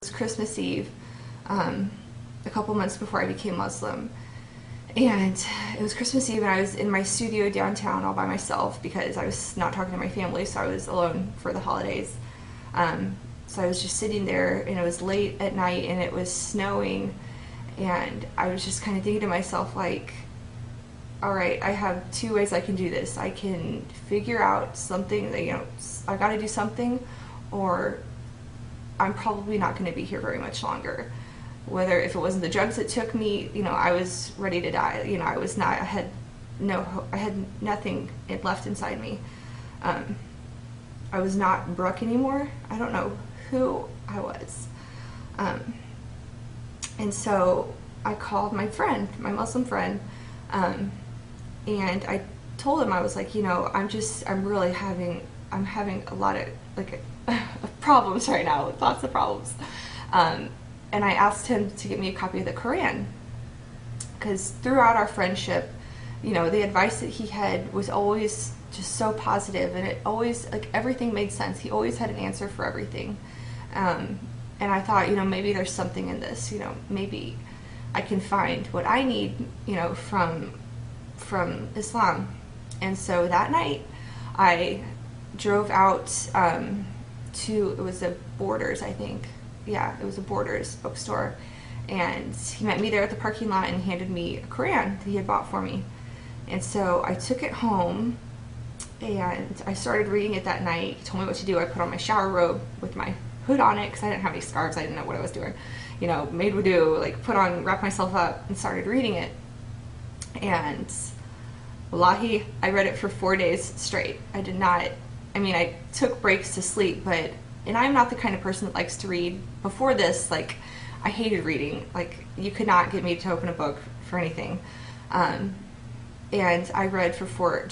It was Christmas Eve, a couple months before I became Muslim. And it was Christmas Eve, and I was in my studio downtown all by myself because I was not talking to my family, so I was alone for the holidays. So I was just sitting there, and it was late at night, and it was snowing, and I was just kind of thinking to myself, like, all right, I have two ways I can do this. I can figure out something that, I got to do something, or I'm probably not going to be here very much longer. Whether if it wasn't the drugs that took me, I was ready to die. I was not. I had no hope. I had nothing left inside me. I was not Brooke anymore. I don't know who I was. And so I called my friend, my Muslim friend, and I told him, I was like, I'm having a lot of problems right now, lots of problems. And I asked him to get me a copy of the Quran, because throughout our friendship, the advice that he had was always just so positive, and it always, everything made sense. He always had an answer for everything. And I thought, maybe there's something in this, maybe I can find what I need, from Islam. And so that night, I drove out it was a Borders, I think. Yeah, it was a Borders bookstore. And he met me there at the parking lot and handed me a Quran that he had bought for me. And so I took it home and I started reading it that night. He told me what to do. I put on my shower robe with my hood on it because I didn't have any scarves. I didn't know what I was doing. Made wudu, wrapped myself up and started reading it. And wallahi, I read it for 4 days straight. I took breaks to sleep, and I'm not the kind of person that likes to read. Before this, I hated reading. You could not get me to open a book for anything. And I read for 4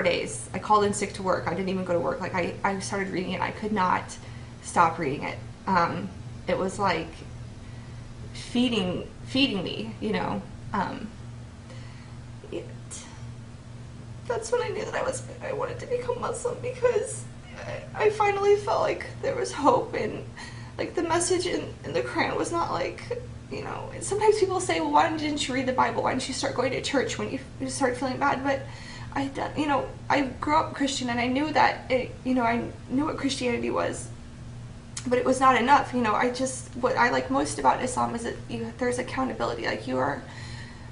days. I called in sick to work. I didn't even go to work. I started reading it. I could not stop reading it. It was like feeding me, that's when I knew that I wanted to become Muslim, because I finally felt like there was hope, and the message in the Quran was not sometimes people say, well, why didn't you read the Bible? Why didn't you start going to church when you start feeling bad? But I grew up Christian, and I knew that I knew what Christianity was, but it was not enough. What I like most about Islam is that there's accountability. You are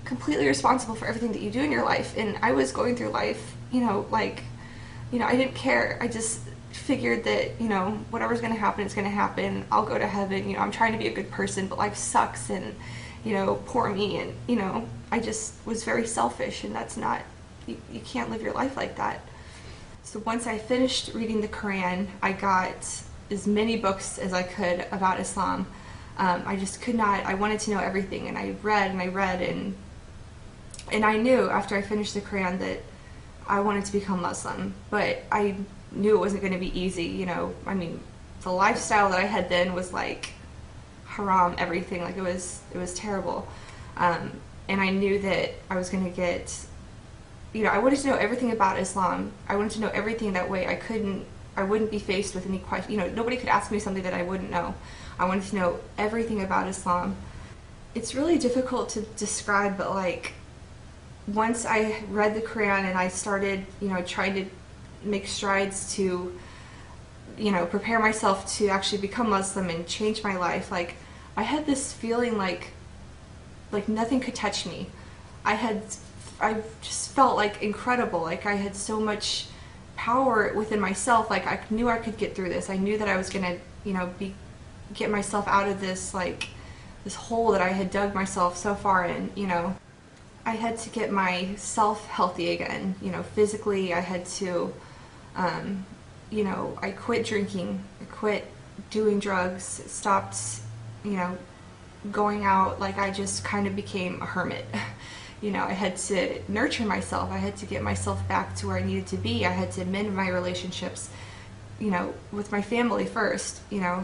completely responsible for everything that you do in your life. And I was going through life, I didn't care. I just figured that, whatever's going to happen is going to happen. I'll go to heaven. I'm trying to be a good person, but life sucks, and, poor me. And, I just was very selfish, and that's not, you can't live your life like that. So once I finished reading the Quran, I got as many books as I could about Islam. I just could not, I wanted to know everything, and I read, and I knew after I finished the Quran that I wanted to become Muslim, but I knew it wasn't going to be easy. The lifestyle that I had then was haram, everything. It was terrible. And I knew that I was going to get, I wanted to know everything about Islam. I wanted to know everything. That way I wouldn't be faced with any question. Nobody could ask me something that I wouldn't know. I wanted to know everything about Islam. It's really difficult to describe, but once I read the Quran and I started, trying to make strides to, prepare myself to actually become Muslim and change my life, I had this feeling like nothing could touch me. I just felt incredible. I had so much power within myself. I knew I could get through this. I knew that I was gonna, get myself out of this, this hole that I had dug myself so far in, I had to get myself healthy again, physically. I had to, I quit drinking, I quit doing drugs, stopped, going out. I just kind of became a hermit. I had to nurture myself. I had to get myself back to where I needed to be. I had to mend my relationships, with my family first. I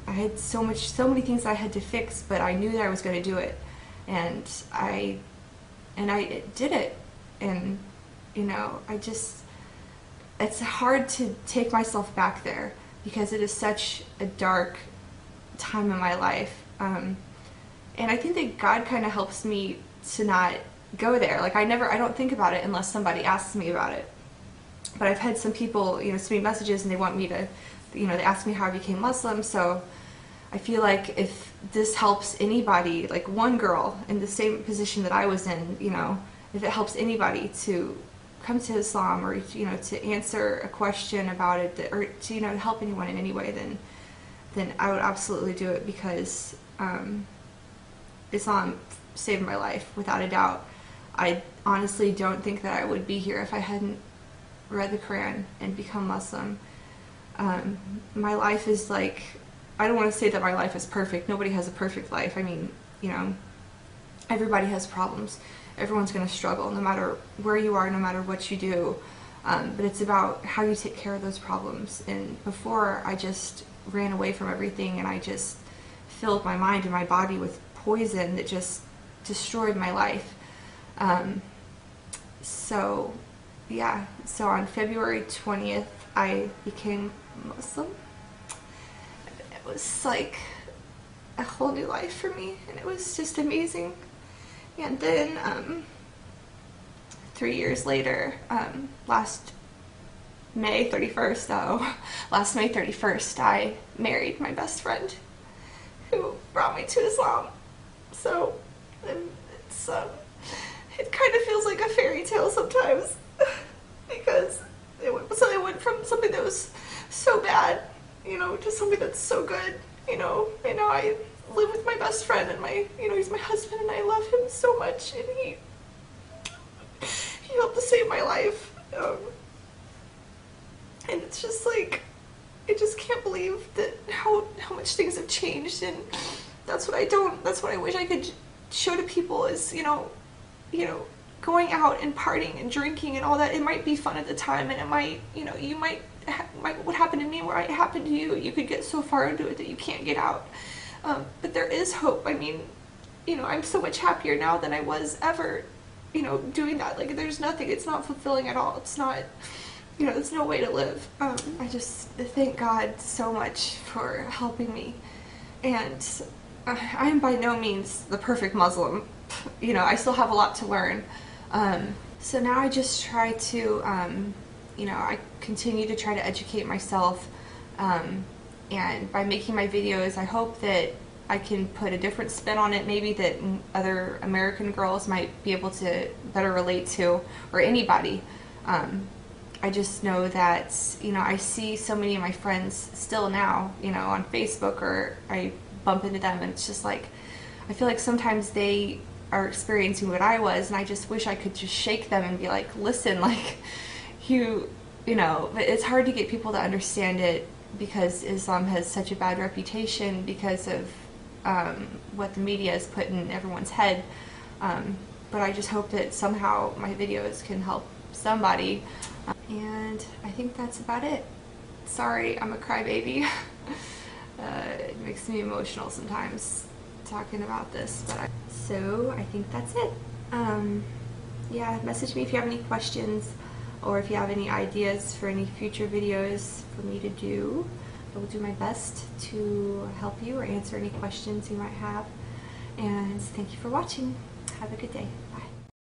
had so many things I had to fix, but I knew that I was going to do it. And I did it, and it's hard to take myself back there, because it is such a dark time in my life. And I think that God kind of helps me to not go there. Like I don't think about it unless somebody asks me about it. But I've had some people, send me messages and they want me to, they ask me how I became Muslim. So I feel like if this helps anybody, like one girl in the same position that I was in, if it helps anybody to come to Islam, or to answer a question about it, or to help anyone in any way, then I would absolutely do it, because Islam saved my life without a doubt. I honestly don't think that I would be here if I hadn't read the Quran and become Muslim. My life is like, I don't want to say that my life is perfect. Nobody has a perfect life. I mean, everybody has problems. Everyone's going to struggle no matter where you are, no matter what you do. But it's about how you take care of those problems. And before, I just ran away from everything, and I just filled my mind and my body with poison that just destroyed my life. So on February 20th, I became Muslim. It was like a whole new life for me, and it was just amazing. And then 3 years later, last May 31st, I married my best friend, who brought me to Islam. So it's it kind of feels like a fairy tale sometimes, because it went from something that was so bad, to something that's so good, and now I live with my best friend, and he's my husband, and I love him so much, and he helped to save my life, and it's just like, I just can't believe that how much things have changed, and that's what I wish I could show to people is, going out and partying and drinking and all that. It might be fun at the time, and it might, what happened to me might happen to you. You could get so far into it that you can't get out. But there is hope. I mean, I'm so much happier now than I was ever, doing that. Like, there's nothing, it's not fulfilling at all. It's not, there's no way to live. I just thank God so much for helping me. And I am by no means the perfect Muslim. I still have a lot to learn. So now I just try to, I continue to try to educate myself, and by making my videos, I hope that I can put a different spin on it, maybe that other American girls might be able to better relate to, or anybody. I just know that, I see so many of my friends still now, on Facebook, or I bump into them, and it's just like, I feel like sometimes they are experiencing what I was, and I just wish I could just shake them and be like, listen, like, but it's hard to get people to understand it, because Islam has such a bad reputation because of what the media has put in everyone's head. But I just hope that somehow my videos can help somebody. And I think that's about it. Sorry, I'm a crybaby. It makes me emotional sometimes talking about this, so I think that's it. Yeah, message me if you have any questions, or if you have any ideas for any future videos for me to do. I will do my best to help you or answer any questions you might have. And thank you for watching. Have a good day. Bye.